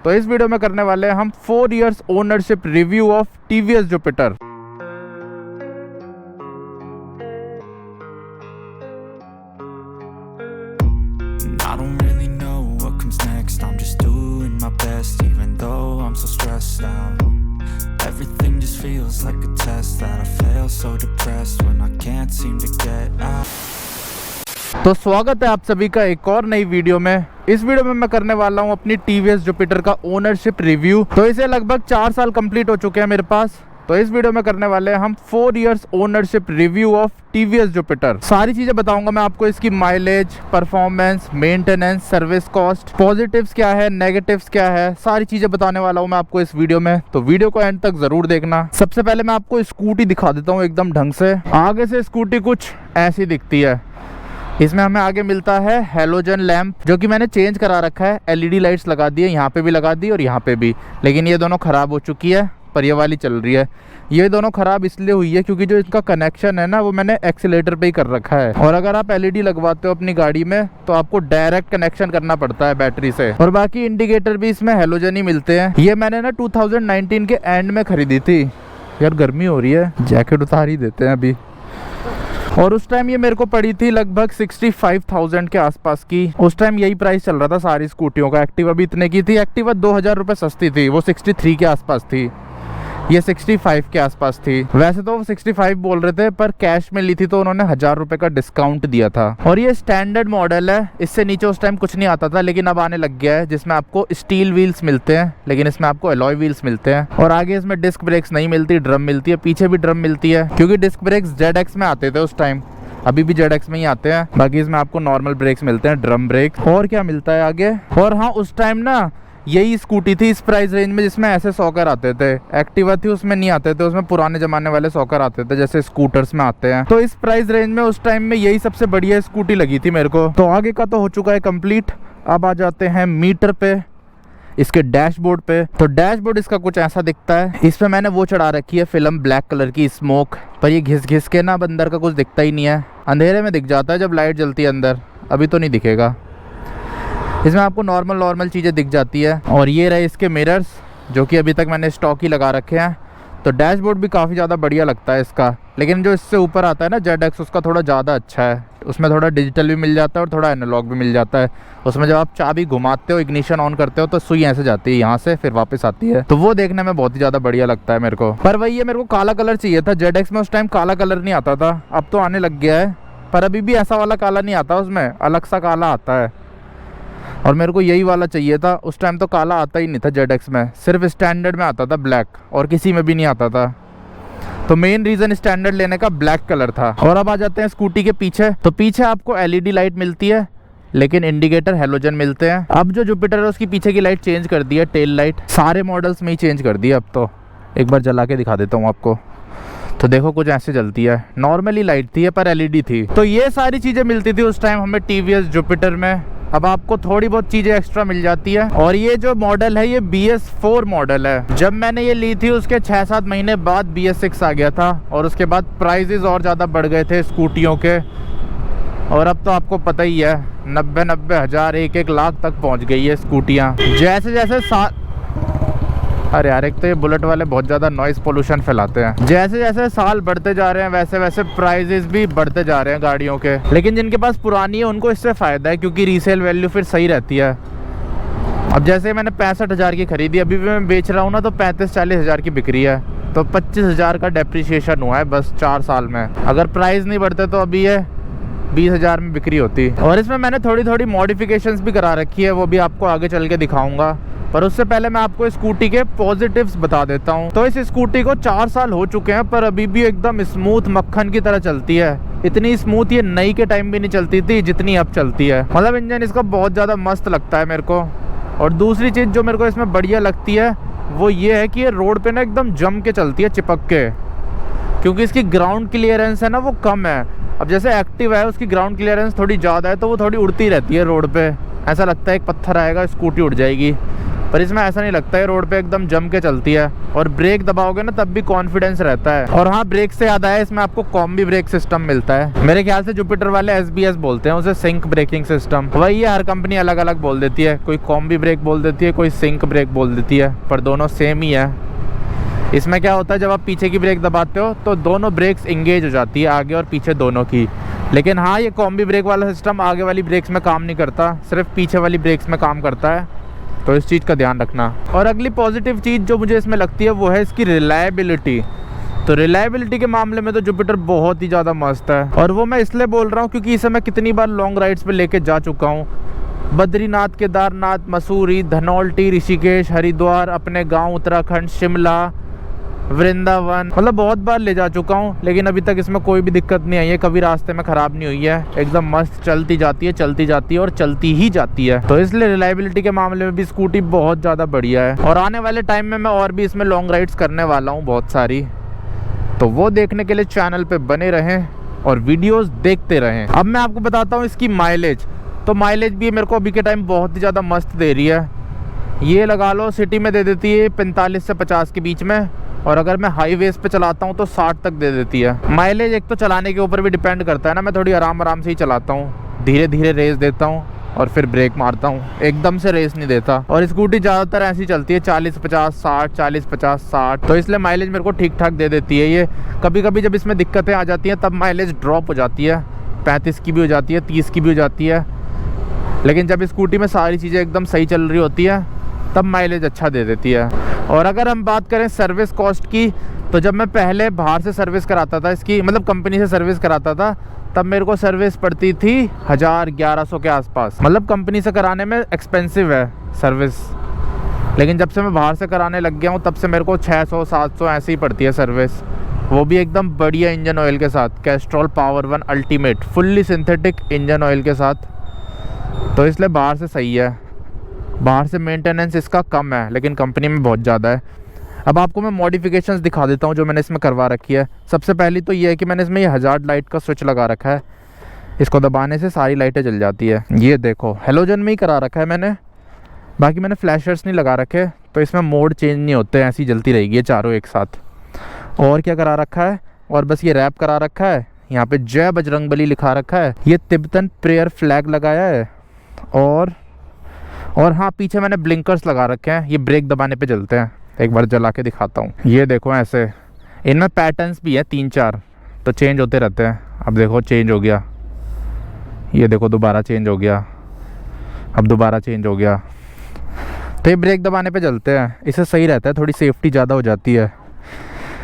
तो इस वीडियो में करने वाले हैं हम 4 years ownership review of TVS Jupiter. I don't really know what comes next. I'm just doing my best, even though I'm so stressed out. Everything just feels like a test that I fail, so depressed when I can't seem to get out. तो स्वागत है आप सभी का एक और नई video में। इस वीडियो में मैं करने वाला हूं अपनी टीवीएस जुपिटर का ओनरशिप रिव्यू। तो इसे लगभग 4 साल कंप्लीट हो चुके हैं मेरे पास। तो इस वीडियो में करने वाले हैं हम 4 years ownership review of TVS Jupiter. सारी चीजें बताऊंगा मैं आपको, इसकी mileage, performance, maintenance, service cost, positives क्या है, नेगेटिव्स क्या है, सारी चीजें बताने वाला हूं मैं आपको इस वीडियो में। तो वीडियो को एंड तक जरूर देखना। सबसे पहले मैं आपको स्कूटी दिखा देता हूँ एकदम ढंग से। आगे से स्कूटी कुछ ऐसी दिखती है। इसमें हमें आगे मिलता है हेलोजन लैंप, जो कि मैंने चेंज करा रखा है। एलईडी लाइट्स लगा दी है, यहाँ पे भी लगा दी और यहाँ पे भी, लेकिन ये दोनों ख़राब हो चुकी है, पर ये वाली चल रही है। ये दोनों ख़राब इसलिए हुई है क्योंकि जो इसका कनेक्शन है ना, वो मैंने एक्सीलेटर पे ही कर रखा है। और अगर आप एलईडी लगवाते हो अपनी गाड़ी में तो आपको डायरेक्ट कनेक्शन करना पड़ता है बैटरी से। और बाकी इंडिकेटर भी इसमें हेलोजन ही मिलते हैं। ये मैंने ना 2019 के एंड में खरीदी थी। यार गर्मी हो रही है, जैकेट उतार ही देते हैं अभी। और उस टाइम ये मेरे को पड़ी थी लगभग 65,000 के आसपास की। उस टाइम यही प्राइस चल रहा था सारी स्कूटियों का। एक्टिवा भी इतने की थी। एक्टिवा 2000 रुपये सस्ती थी, वो 63 के आसपास थी। ये 65 के आसपास थी। वैसे तो वो 65 बोल रहे थे, पर कैश में ली थी तो उन्होंने 1000 रुपये का डिस्काउंट दिया था। और ये स्टैंडर्ड मॉडल है। इससे नीचे उस टाइम कुछ नहीं आता था, लेकिन अब आने लग गया है, जिसमें आपको स्टील व्हील्स मिलते हैं, लेकिन इसमें आपको एलॉय व्हील्स मिलते हैं। और आगे इसमें डिस्क ब्रेक्स नहीं मिलती, ड्रम मिलती है। पीछे भी ड्रम मिलती है, क्योंकि डिस्क ब्रेक्स ZX में आते थे उस टाइम, अभी भी ZX में ही आते हैं। बाकी इसमें आपको नॉर्मल ब्रेक्स मिलते हैं, ड्रम ब्रेक। और क्या मिलता है आगे? और हाँ, उस टाइम ना यही स्कूटी थी इस प्राइस रेंज में जिसमें ऐसे सॉकर आते थे। एक्टिवा थी उसमें नहीं आते थे, उसमें पुराने जमाने वाले सॉकर आते थे जैसे स्कूटर्स में आते हैं। तो इस प्राइस रेंज में उस टाइम में यही सबसे बढ़िया स्कूटी लगी थी मेरे को। तो आगे का तो हो चुका है कंप्लीट। अब आ जाते हैं मीटर पे, इसके डैशबोर्ड पे। तो डैशबोर्ड इसका कुछ ऐसा दिखता है। इसमें मैंने वो चढ़ा रखी है फिल्म ब्लैक कलर की, स्मोक, पर ये घिस घिस के ना अब अंदर का कुछ दिखता ही नहीं है। अंधेरे में दिख जाता है जब लाइट जलती है अंदर, अभी तो नहीं दिखेगा। इसमें आपको नॉर्मल चीज़ें दिख जाती है। और ये रहे इसके मिरर्स, जो कि अभी तक मैंने स्टॉक ही लगा रखे हैं। तो डैशबोर्ड भी काफ़ी ज़्यादा बढ़िया लगता है इसका, लेकिन जो इससे ऊपर आता है ना ZX, उसका थोड़ा ज़्यादा अच्छा है। उसमें थोड़ा डिजिटल भी मिल जाता है और थोड़ा एनालॉग भी मिल जाता है। उसमें जब आप चाबी घुमाते हो, इग्निशन ऑन करते हो, तो सुई ऐसे जाती है यहाँ से, फिर वापस आती है। तो वो देखने में बहुत ही ज़्यादा बढ़िया लगता है मेरे को। पर वही है, मेरे को काला कलर चाहिए था। ZX में उस टाइम काला कलर नहीं आता था, अब तो आने लग गया है, पर अभी भी ऐसा वाला काला नहीं आता, उसमें अलग सा काला आता है। और मेरे को यही वाला चाहिए था। उस टाइम तो काला आता ही नहीं था ZX में, सिर्फ स्टैंडर्ड में आता था ब्लैक, और किसी में भी नहीं आता था। तो मेन रीज़न स्टैंडर्ड लेने का ब्लैक कलर था। और अब आ जाते हैं स्कूटी के पीछे। तो पीछे आपको LED लाइट मिलती है, लेकिन इंडिकेटर हेलोजन मिलते हैं। अब जो जुपिटर है उसकी पीछे की लाइट चेंज कर दी है, टेल लाइट सारे मॉडल्स में ही चेंज कर दी है अब तो। एक बार जला के दिखा देता हूँ आपको। तो देखो कुछ ऐसे जलती है। नॉर्मली लाइट थी पर LED थी। तो ये सारी चीज़ें मिलती थी उस टाइम हमें टीवीएस जुपिटर में। अब आपको थोड़ी बहुत चीज़ें एक्स्ट्रा मिल जाती है। और ये जो मॉडल है ये BS4 मॉडल है। जब मैंने ये ली थी उसके 6-7 महीने बाद BS6 आ गया था, और उसके बाद प्राइजेस और ज़्यादा बढ़ गए थे स्कूटियों के। और अब तो आपको पता ही है, 90 हज़ार, 1 लाख तक पहुंच गई है स्कूटियाँ। जैसे जैसे अरे यार, एक तो ये बुलेट वाले बहुत ज़्यादा नॉइज़ पोल्यूशन फैलाते हैं। जैसे जैसे साल बढ़ते जा रहे हैं वैसे वैसे प्राइजेस भी बढ़ते जा रहे हैं गाड़ियों के। लेकिन जिनके पास पुरानी है उनको इससे फ़ायदा है, क्योंकि रीसेल वैल्यू फिर सही रहती है। अब जैसे मैंने 65,000 की खरीदी, अभी भी मैं बेच रहा हूँ ना, तो 35-40 हज़ार की बिक्री है। तो 25,000 का डेप्रिसिएशन हुआ है बस 4 साल में। अगर प्राइस नहीं बढ़ते तो अभी ये 20,000 में बिक्री होती। और इसमें मैंने थोड़ी मॉडिफिकेशंस भी करा रखी है, वो भी आपको आगे चल के दिखाऊंगा। पर उससे पहले मैं आपको स्कूटी के पॉजिटिव्स बता देता हूँ। तो इस स्कूटी को 4 साल हो चुके हैं, पर अभी भी एकदम स्मूथ मक्खन की तरह चलती है। इतनी स्मूथ ये नई के टाइम भी नहीं चलती थी जितनी अब चलती है। मतलब इंजन इसका बहुत ज़्यादा मस्त लगता है मेरे को। और दूसरी चीज़ जो मेरे को इसमें बढ़िया लगती है वो ये है कि ये रोड पे ना एकदम जम के चलती है, चिपक के, क्योंकि इसकी ग्राउंड क्लियरेंस है ना वो कम है। अब जैसे एक्टिव है उसकी ग्राउंड क्लियरेंस थोड़ी ज़्यादा है, तो वो थोड़ी उड़ती रहती है रोड पे। ऐसा लगता है एक पत्थर आएगा स्कूटी उड़ जाएगी। पर इसमें ऐसा नहीं लगता है, रोड पे एकदम जम के चलती है और ब्रेक दबाओगे ना तब भी कॉन्फिडेंस रहता है। और हाँ, ब्रेक से याद आया, इसमें आपको कॉम्बी ब्रेक सिस्टम मिलता है। मेरे ख्याल से जुपिटर वाले SBS बोलते हैं उसे, सिंक ब्रेकिंग सिस्टम। वही है, हर कंपनी अलग अलग बोल देती है, कोई कॉम्बी ब्रेक बोल देती है, कोई सिंक ब्रेक बोल देती है, पर दोनों सेम ही है। इसमें क्या होता है, जब आप पीछे की ब्रेक दबाते हो तो दोनों ब्रेक्स इंगेज हो जाती है, आगे और पीछे दोनों की। लेकिन हाँ, ये कॉम्बी ब्रेक वाला सिस्टम आगे वाली ब्रेक्स में काम नहीं करता, सिर्फ पीछे वाली ब्रेक्स में काम करता है, तो इस चीज़ का ध्यान रखना। और अगली पॉजिटिव चीज़ जो मुझे इसमें लगती है वो है इसकी रिलायबिलिटी। तो रिलायबिलिटी के मामले में तो जुपिटर बहुत ही ज़्यादा मस्त है, और वो मैं इसलिए बोल रहा हूँ क्योंकि इसे मैं कितनी बार लॉन्ग राइड्स पे लेके जा चुका हूँ। बद्रीनाथ, केदारनाथ, मसूरी, धनौल्टी, ऋषिकेश, हरिद्वार, अपने गाँव उत्तराखंड, शिमला, वृंदावन, मतलब बहुत बार ले जा चुका हूँ, लेकिन अभी तक इसमें कोई भी दिक्कत नहीं आई है, कभी रास्ते में ख़राब नहीं हुई है। एकदम मस्त चलती जाती है, चलती जाती है और चलती ही जाती है। तो इसलिए रिलायबिलिटी के मामले में भी स्कूटी बहुत ज़्यादा बढ़िया है। और आने वाले टाइम में मैं और भी इसमें लॉन्ग राइड्स करने वाला हूँ बहुत सारी, तो वो देखने के लिए चैनल पे बने रहें और वीडियोस देखते रहें। अब मैं आपको बताता हूँ इसकी माइलेज। तो माइलेज भी मेरे को अभी के टाइम बहुत ही ज़्यादा मस्त दे रही है। ये लगा लो, सिटी में दे देती है 45 से 50 के बीच में, और अगर मैं हाईवेज पे चलाता हूँ तो 60 तक दे देती है। माइलेज एक तो चलाने के ऊपर भी डिपेंड करता है ना, मैं थोड़ी आराम से ही चलाता हूँ, धीरे धीरे रेस देता हूँ और फिर ब्रेक मारता हूँ, एकदम से रेस नहीं देता। और स्कूटी ज़्यादातर ऐसी चलती है 40-50, 60, 40-50, 60, तो इसलिए माइलेज मेरे को ठीक ठाक दे देती है। ये कभी कभी जब इसमें दिक्कतें आ जाती हैं तब माइलेज ड्रॉप हो जाती है, 35 की भी हो जाती है, 30 की भी हो जाती है। लेकिन जब स्कूटी में सारी चीज़ें एकदम सही चल रही होती है तब माइलेज अच्छा दे देती है। और अगर हम बात करें सर्विस कॉस्ट की, तो जब मैं पहले बाहर से सर्विस कराता था इसकी, मतलब कंपनी से सर्विस कराता था, तब मेरे को सर्विस पड़ती थी 1000-1100 के आसपास। मतलब कंपनी से कराने में एक्सपेंसिव है सर्विस, लेकिन जब से मैं बाहर से कराने लग गया हूँ तब से मेरे को 600-700 ऐसे ही पड़ती है सर्विस, वो भी एकदम बढ़िया इंजन ऑयल के साथ, Castrol power 1 ultimate fully synthetic engine oil के साथ। तो इसलिए बाहर से सही है। बाहर से मेंटेनेंस इसका कम है, लेकिन कंपनी में बहुत ज़्यादा है। अब आपको मैं मॉडिफिकेशंस दिखा देता हूँ जो मैंने इसमें करवा रखी है। सबसे पहली तो ये है कि मैंने इसमें ये हज़ार्ड लाइट का स्विच लगा रखा है, इसको दबाने से सारी लाइटें जल जाती है। ये देखो, हेलोजन में ही करा रखा है मैंने, बाकी मैंने फ्लैशर्स नहीं लगा रखे, तो इसमें मोड चेंज नहीं होते, ऐसी जलती रहेगी ये चारों एक साथ। और क्या करा रखा है, और बस ये रैप करा रखा है, यहाँ पे जय बजरंगबली लिखा रखा है, ये तिब्बतन प्रेयर फ्लैग लगाया है, और हाँ, पीछे मैंने ब्लिंकर्स लगा रखे हैं, ये ब्रेक दबाने पे जलते हैं। एक बार जला के दिखाता हूँ। ये देखो, ऐसे इनमें पैटर्न्स भी है 3-4, तो चेंज होते रहते हैं। अब देखो चेंज हो गया, ये देखो दोबारा चेंज हो गया, अब दोबारा चेंज हो गया। तो ये ब्रेक दबाने पे जलते हैं, इससे सही रहता है, थोड़ी सेफ्टी ज़्यादा हो जाती है।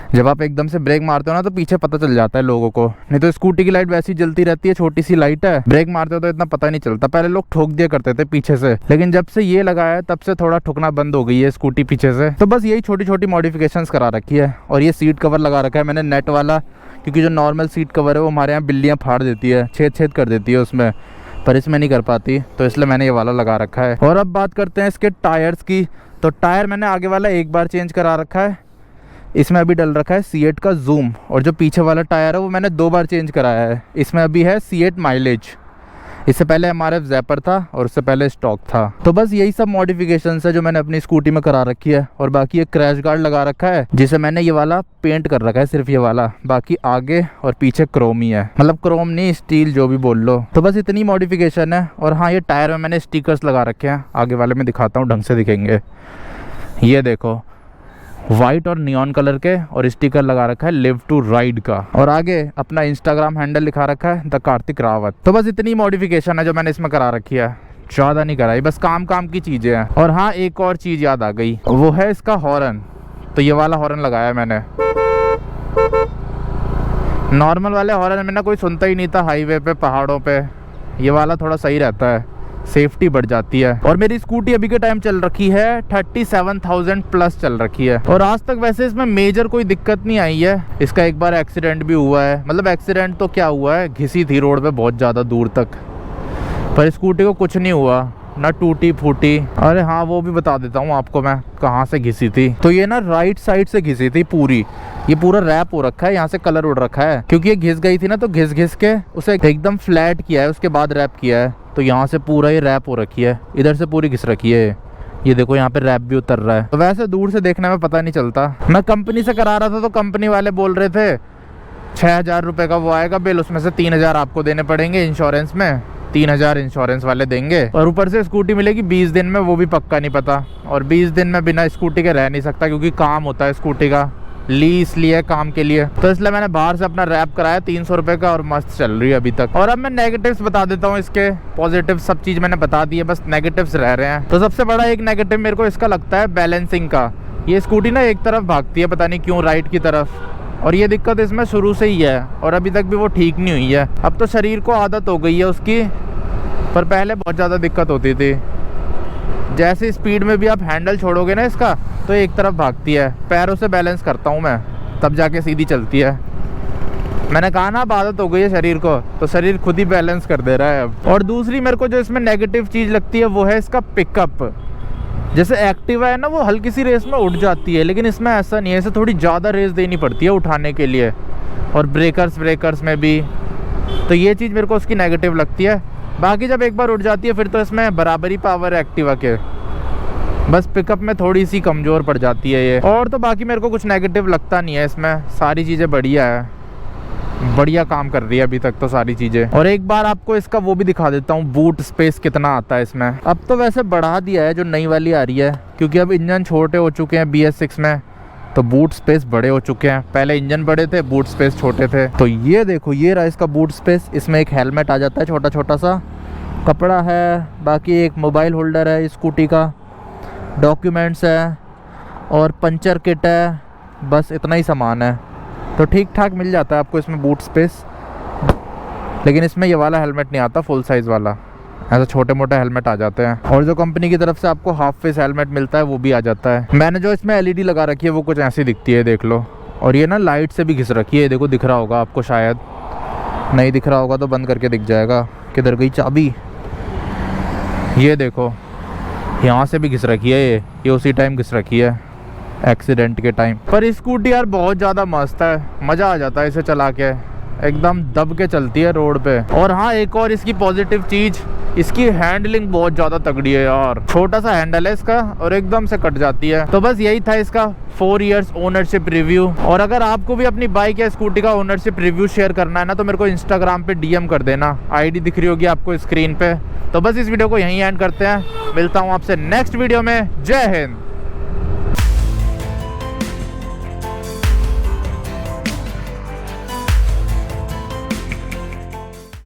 जब आप एकदम से ब्रेक मारते हो ना तो पीछे पता चल जाता है लोगों को, नहीं तो स्कूटी की लाइट वैसी जलती रहती है, छोटी सी लाइट है, ब्रेक मारते हो तो इतना पता नहीं चलता। पहले लोग ठोक दिया करते थे पीछे से, लेकिन जब से ये लगाया है तब से थोड़ा ठुकना बंद हो गई है स्कूटी पीछे से। तो बस यही छोटी छोटी मॉडिफिकेशंस करा रखी है। और ये सीट कवर लगा रखा है मैंने नेट वाला, क्योंकि जो नॉर्मल सीट कवर है वो हमारे यहाँ बिल्लियाँ फाड़ देती है, छेद कर देती है उसमें, पर इसमें नहीं कर पाती, तो इसलिए मैंने ये वाला लगा रखा है। और अब बात करते हैं इसके टायर्स की। तो टायर मैंने आगे वाला एक बार चेंज करा रखा है, इसमें अभी डल रखा है C8 का जूम, और जो पीछे वाला टायर है वो मैंने 2 बार चेंज कराया है। इसमें अभी है C8 माइलेज, इससे पहले MRF ज़ैपर था और उससे पहले स्टॉक था। तो बस यही सब मॉडिफिकेशंस है जो मैंने अपनी स्कूटी में करा रखी है। और बाकी ये क्रैश गार्ड लगा रखा है, जिसे मैंने ये वाला पेंट कर रखा है, सिर्फ ये वाला, बाकी आगे और पीछे क्रोम ही है, मतलब क्रोम नहीं स्टील जो भी बोल लो। तो बस इतनी मॉडिफिकेशन है। और हाँ, ये टायर में मैंने स्टिकर्स लगा रखे हैं, आगे वाले में दिखाता हूँ, ढंग से दिखेंगे। ये देखो, वाइट और नियॉन कलर के, और स्टिकर लगा रखा है लिव टू राइड का, और आगे अपना इंस्टाग्राम हैंडल लिखा रखा है द कार्तिक रावत। तो बस इतनी मॉडिफिकेशन है जो मैंने इसमें करा रखी है, ज़्यादा नहीं कराई, बस काम की चीज़ें हैं। और हाँ, एक और चीज़ याद आ गई, वो है इसका हॉर्न। तो ये वाला हॉर्न लगाया मैंने, नॉर्मल वाले हॉर्न में ना कोई सुनता ही नहीं था हाईवे पे, पहाड़ों पे, ये वाला थोड़ा सही रहता है, सेफ्टी बढ़ जाती है। और मेरी स्कूटी अभी के टाइम चल रखी है 37,000 प्लस चल रखी है, और आज तक वैसे इसमें मेजर कोई दिक्कत नहीं आई है। इसका एक बार एक्सीडेंट भी हुआ है, मतलब एक्सीडेंट तो क्या हुआ है, घिसी थी रोड पे बहुत ज़्यादा दूर तक, पर स्कूटी को कुछ नहीं हुआ, ना टूटी फूटी। अरे हाँ, वो भी बता देता हूँ आपको मैं कहाँ से घिसी थी। तो ये ना राइट साइड से घिसी थी पूरी, ये पूरा रैप हो रखा है, यहाँ से कलर उड़ रखा है, क्योंकि ये घिस गई थी ना, तो घिस के उसे एकदम फ्लैट किया है, उसके बाद रैप किया है, तो यहाँ से पूरा ये रैप हो रखी है, इधर से पूरी घिस रखी है, ये देखो यहाँ पे रैप भी उतर रहा है। तो वैसे दूर से देखने में पता नहीं चलता। मैं कंपनी से करा रहा था तो कंपनी वाले बोल रहे थे 6,000 रुपये का वो आएगा बिल, उसमें से 3,000 आपको देने पड़ेंगे इंश्योरेंस में, 3,000 इंश्योरेंस वाले देंगे, और ऊपर से स्कूटी मिलेगी 20 दिन में, वो भी पक्का नहीं पता। और 20 दिन में बिना स्कूटी के रह नहीं सकता क्योंकि काम होता है स्कूटी का, ली इसलिए काम के लिए। तो इसलिए मैंने बाहर से अपना रैप कराया 300 रुपये का और मस्त चल रही है अभी तक। और अब मैं नेगेटिव्स बता देता हूँ इसके, पॉजिटिव सब चीज़ मैंने बता दी है, बस नेगेटिव्स रह रहे हैं। तो सबसे बड़ा एक नेगेटिव मेरे को इसका लगता है बैलेंसिंग का। ये स्कूटी ना एक तरफ भागती है, पता नहीं क्यों, राइट की तरफ, और ये दिक्कत इसमें शुरू से ही है और अभी तक भी वो ठीक नहीं हुई है। अब तो शरीर को आदत हो गई है उसकी, पर पहले बहुत ज़्यादा दिक्कत होती थी। जैसे स्पीड में भी आप हैंडल छोड़ोगे ना इसका तो एक तरफ भागती है। पैरों से बैलेंस करता हूँ मैं तब जाके सीधी चलती है। मैंने कहा ना, अब आदत हो गई है शरीर को, तो शरीर खुद ही बैलेंस कर दे रहा है अब। और दूसरी मेरे को जो इसमें नेगेटिव चीज़ लगती है वो है इसका पिकअप। जैसे एक्टिवा है ना, वो हल्की सी रेस में उठ जाती है, लेकिन इसमें ऐसा नहीं है, इसे थोड़ी ज़्यादा रेस देनी पड़ती है उठाने के लिए, और ब्रेकर्स में भी। तो ये चीज़ मेरे को उसकी नेगेटिव लगती है। बाकी जब एक बार उठ जाती है फिर तो इसमें बराबरी पावर है एक्टिवा के, बस पिकअप में थोड़ी सी कमज़ोर पड़ जाती है ये। और तो बाकी मेरे को कुछ नेगेटिव लगता नहीं है इसमें, सारी चीज़ें बढ़िया है, बढ़िया काम कर रही है अभी तक तो सारी चीज़ें। और एक बार आपको इसका वो भी दिखा देता हूँ, बूट स्पेस कितना आता है इसमें। अब तो वैसे बढ़ा दिया है जो नई वाली आ रही है, क्योंकि अब इंजन छोटे हो चुके हैं BS6 में, तो बूट स्पेस बड़े हो चुके हैं। पहले इंजन बड़े थे, बूट स्पेस छोटे थे। तो ये देखो, ये रहा इसका बूट स्पेस। इसमें एक हेलमेट आ जाता है, छोटा छोटा सा कपड़ा है, बाकी एक मोबाइल होल्डर है स्कूटी का, डॉक्यूमेंट्स है और पंचर किट है, बस इतना ही सामान है। तो ठीक ठाक मिल जाता है आपको इसमें बूट स्पेस। लेकिन इसमें ये वाला हेलमेट नहीं आता फुल साइज़ वाला, ऐसा छोटे मोटे हेलमेट आ जाते हैं। और जो कंपनी की तरफ से आपको हाफ फेस हेलमेट मिलता है वो भी आ जाता है। मैंने जो इसमें LED लगा रखी है वो कुछ ऐसी दिखती है, देख लो। और ये ना लाइट से भी घिस रखी है, देखो दिख रहा होगा आपको, शायद नहीं दिख रहा होगा तो बंद करके दिख जाएगा। किधर गई चाबी? ये देखो, यहाँ से भी घिस रखी है, ये उसी टाइम घिस रखी है एक्सीडेंट के टाइम। पर स्कूटी यार बहुत ज़्यादा मस्त है, मज़ा आ जाता है इसे चला के, एकदम दब के चलती है रोड पे। और हाँ, एक और इसकी पॉजिटिव चीज़, इसकी हैंडलिंग बहुत ज़्यादा तगड़ी है यार। छोटा सा हैंडल है इसका और एकदम से कट जाती है। तो बस यही था इसका 4 इयर्स ओनरशिप रिव्यू। और अगर आपको भी अपनी बाइक या स्कूटी का ओनरशिप रिव्यू शेयर करना है ना, तो मेरे को इंस्टाग्राम पे DM कर देना, ID दिख रही होगी आपको स्क्रीन पे। तो बस इस वीडियो को यहीं एंड करते हैं, मिलता हूँ आपसे नेक्स्ट वीडियो में। जय हिंद।